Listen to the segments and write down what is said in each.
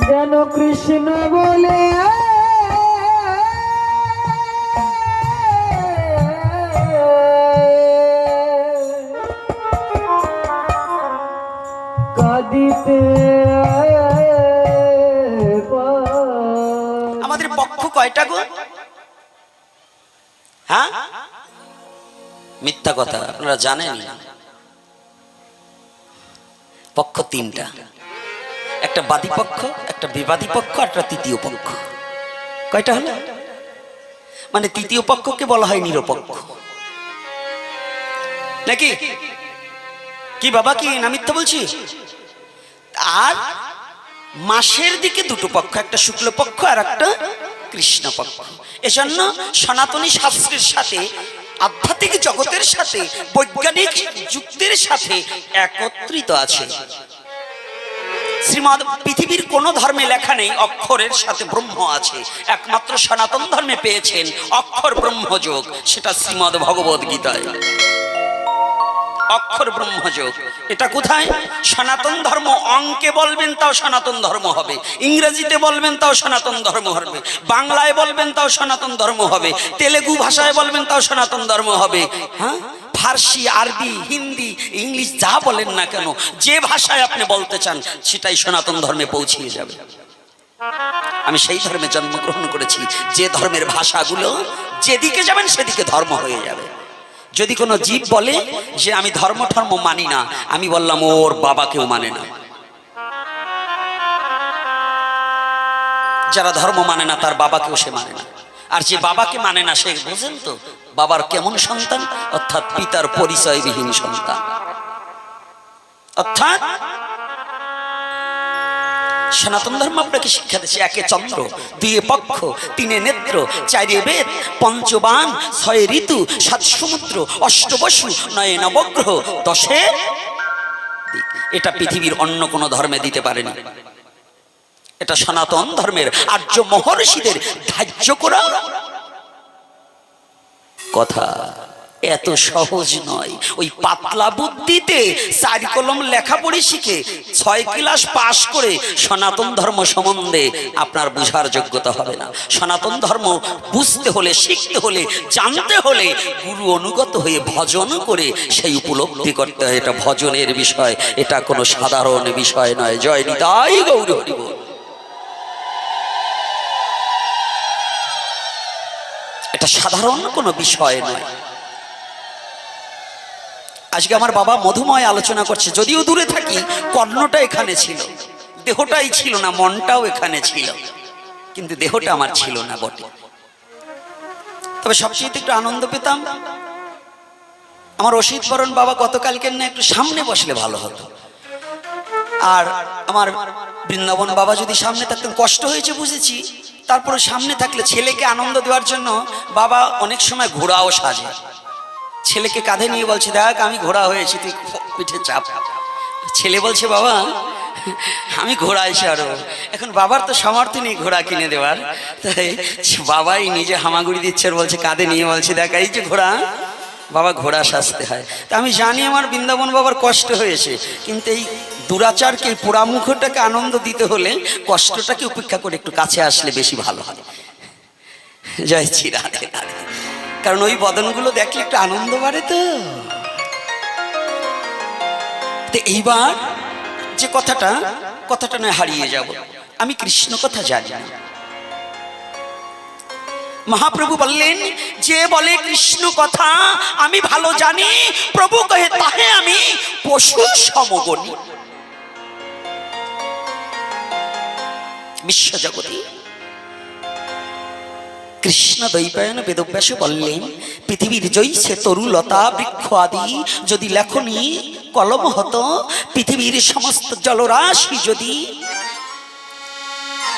যেন কৃষ্ণ বলে কাঁদিতে। আমাদের পক্ষ কয়টা গো? হ্যাঁ, মিথ্যা কথা, আপনারা জানেন পক্ষ তিনটা, একটা বাদী পক্ষ, একটা বিবাদী পক্ষ, একটা তৃতীয় পক্ষ। কয়টা হলো? মানে তৃতীয় পক্ষকে বলা হয় নিরপেক্ষ, নাকি কি বাবা? কি না মিথ্যা বলছি? আর মাসের দিকে দুটো পক্ষ, একটা শুক্ল পক্ষ আর একটা কৃষ্ণ পক্ষ। এজন্য সনাতনী শাস্ত্রের সাথে, আধ্যাত্মিক জগতের সাথে, বৈজ্ঞানিক যুক্তির সাথে একত্রিত আছে। শ্রীমদ পৃথিবীর কোন ধর্মে লেখা নেই অক্ষরের সাথে ব্রহ্ম আছে। একমাত্র সনাতন ধর্মে পেয়েছেন অক্ষর ব্রহ্মযোগ, সেটা শ্রীমদ ভগবদ গীতায়। অক্ষর ব্রহ্মযোগ এটা কোথায়? সনাতন ধর্ম অঙ্কে বলবেন তাও সনাতন ধর্ম হবে, ইংরেজিতে বলবেন তাও সনাতন ধর্ম হবে, বাংলায় বলবেন তাও সনাতন ধর্ম হবে, তেলেগু ভাষায় বলবেন তাও সনাতন ধর্ম হবে। হ্যাঁ, ফার্সি, আরবি, হিন্দি, ইংলিশ যা বলেন না কেন, যে ভাষায় আপনি বলতে চান সেটাই সনাতন ধর্মে পৌঁছিয়ে যাবে। আমি সেই ধর্মে জন্মগ্রহণ করেছি যে ধর্মের ভাষাগুলো যেদিকে যাবেন সেদিকে ধর্ম হয়ে যাবে। যদি কোনো জীব বলে যে আমি ধর্ম ধর্ম মানি না, আমি বললাম ওর বাবাকেও মানে না। যারা ধর্ম মানে না তার বাবাকেও সে মানে না। আর যে বাবাকে মানে না সে, বুঝেন তো বাবার কেমন সন্তান? অর্থাৎ পিতার পরিচয়বিহীন সন্তান। অর্থাৎ সনাতন ধর্ম আপনাকে শিক্ষা দিচ্ছে একে চন্দ্র, দুয়ে পক্ষ, তিনে নেত্র, চারে বেদ, পঞ্চবান, ছয় ঋতু, সাত সমুদ্র, অষ্টবসু, নয়ে নবগ্রহ, দশে দিক। এটা পৃথিবীর অন্য কোন ধর্মে দিতে পারেনি। এটা সনাতন ধর্মের আর্য মহর্ষিদের ধার্য করা কথা। এত সহজ নয়। ওই পাতলা বুদ্ধিতে 4 কলম লেখা পড়ে শিখে 6 ক্লাস পাশ করে সনাতন ধর্ম সম্বন্ধে আপনার বুঝার যোগ্যতা হবে না। সনাতন ধর্ম বুঝতে হলে, শিখতে হলে, জানতে হলে গুরু অনুগত হয়ে ভজন করে সেই উপলব্ধি করতে হয়। এটা ভজনের বিষয়, এটা কোনো সাধারণ বিষয় নয়। জয় নিতাই গৌর হরি বল। এটা সাধারণ কোনো বিষয় নয়। আজকে আমার বাবা মধুময় আলোচনা করছে, যদিও দূরে থাকি, কর্ণটা এখানে ছিল, দেহটাই ছিল না, মনটাও এখানে ছিল, কিন্তু দেহটা আমার ছিল না বটে। তবে সবচেয়ে একটু আনন্দ পেতাম আমার অসিত বরণ বাবা গতকালকে না একটু সামনে বসলে ভালো হতো। আর আমার বৃন্দাবন বাবা যদি সামনে থাকতেন, কষ্ট হয়েছে বুঝেছি, তারপরে সামনে থাকলে ছেলেকে আনন্দ দেওয়ার জন্য বাবা অনেক সময় ঘোড়াও সাজে। ছেলেকে কাঁধে নিয়ে বলছে, দেখ আমি ঘোড়া হয়েছি, তুই পিঠে চাপ। ছেলে বলছে, বাবা আমি ঘোড়া এসে আরো। এখন বাবার তো সামর্থ্য নেই ঘোড়া কিনে দেওয়ার, তাই বাবাই নিজে হামাগুড়ি দিচ্ছে আর বলছে, কাঁধে নিয়ে বলছে, দেখ এই যে ঘোড়া। বাবা ঘোড়া সাজতে হয়। তা আমি জানি আমার বৃন্দাবন বাবার কষ্ট হয়েছে, কিন্তু এই দুরাচারকে, পোড়ামুখটাকে আনন্দ দিতে হলে কষ্টটাকে উপেক্ষা করে একটু কাছে আসলে বেশি ভালো হয়। জয় শ্রী রাধে রাধে। কারণ ওই বদনগুলো দেখলে একটু আনন্দ বাড়ে। তো এইবার যে কথাটা নয় হারিয়ে যাব, আমি কৃষ্ণ কথা জানি না। মহাপ্রভু বললেন, যে বলে কৃষ্ণ কথা আমি ভালো জানি, প্রভু কহে তাহে আমি পশু সমগণী। বিশ্বজগতে কৃষ্ণ দ্বৈপায়ন বেদব্যাস বললেন, পৃথিবীর জৈছে তরুলতা বৃক্ষ আদি যদি লেখনি কলম হতো, পৃথিবীর সমস্ত জলরাশি যদি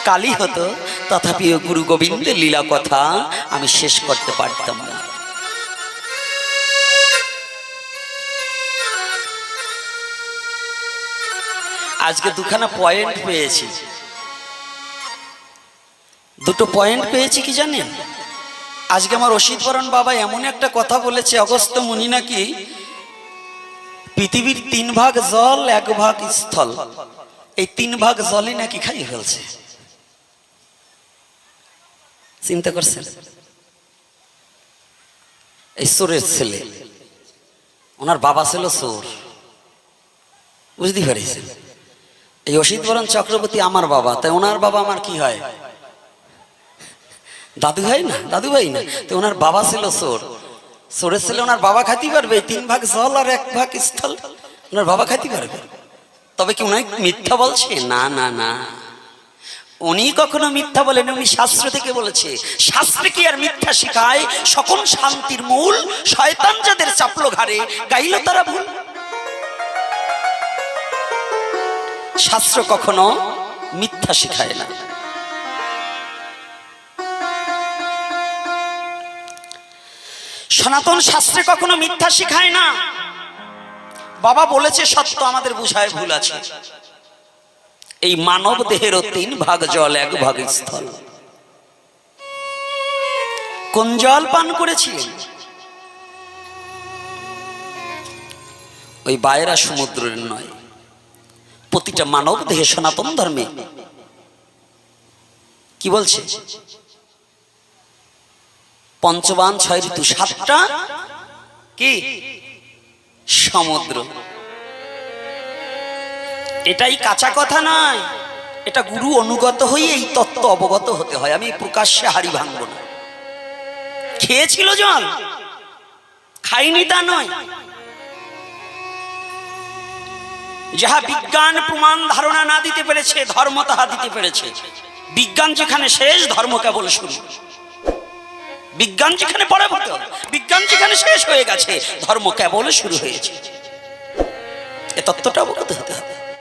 কালি হতো, তথাপিও গুরু গোবিন্দের লীলা কথা আমি শেষ করতে পারতাম না। আজকে দুখানা পয়েন্ট পেয়েছি, দুটো পয়েন্ট পেয়েছি কি জানেন? আজকে আমার অসিত বরণ বাবা এমন একটা কথা বলেছে, অগস্ত্য মুনি নাকি পৃথিবীর 3 ভাগ জল 1 ভাগ স্থল, এই 3 ভাগ জলে নাকি খাইয়ে ফেলছে। চিন্তা করছেন? এই চোরের ছেলে, ওনার বাবা ছিল চোর, বুঝতে পারিছেন? এই অসিত বরণ চক্রবর্তী আমার বাবা, তাই ওনার বাবা আমার কি হয়? দাদু ভাই না, দাদু ভাই না। তো ওনার বাবা ছিল চোর, চোরের ছেলে ওনার বাবা খাইতে পারবে? 3 ভাগ জল আর 1 ভাগ স্থল ওনার বাবা খাইতে পারবে? তবে কি উনি মিথ্যা বলছে? না না না, উনি কখনো মিথ্যা বলেন, উনি শাস্ত্র থেকে বলেছে। শাস্ত্রে কি আর মিথ্যা শিখায়? সকল শান্তির মূল শয়তান যাদের চাপলো ঘাড়ে, গাইল তারা ভুল। শাস্ত্র কখনো মিথ্যা শিখায় না। সনাতন শাস্ত্রে কখনো মিথ্যা শিখায় না। বাবা বলেছে সত্য, আমাদের বুঝায় ভুল আছে। এই মানব দেহেরও 3 ভাগ জল 1 ভাগ স্থল। কোন জল পান করেছিলেন? ওই বায়রা সমুদ্রের নয়। প্রতিটা মানব দেহে সনাতন ধর্মে কি বলছে? পঞ্চবান 6 ঋতু, 7টা কি সমুদ্র। এটাই কাঁচা কথা নয়, এটা গুরু অনুগত হয়ে এই তত্ত্ব অবগত হতে হয়। আমি প্রকাশ্যে হাড়ি ভাঙব না। খেয়েছিল জল, খাইনি তা নয়। যাহা বিজ্ঞান প্রমাণ ধারণা না দিতে পেরেছে, ধর্ম তাহা দিতে পেরেছে। বিজ্ঞান যেখানে শেষ, ধর্ম কেবল শুরু। বিজ্ঞান যেখানে পরবর্তী, বিজ্ঞান যেখানে শেষ হয়ে গেছে, ধর্ম কেবল শুরু হয়েছে। এ তত্ত্বটা অবগত হতে হবে।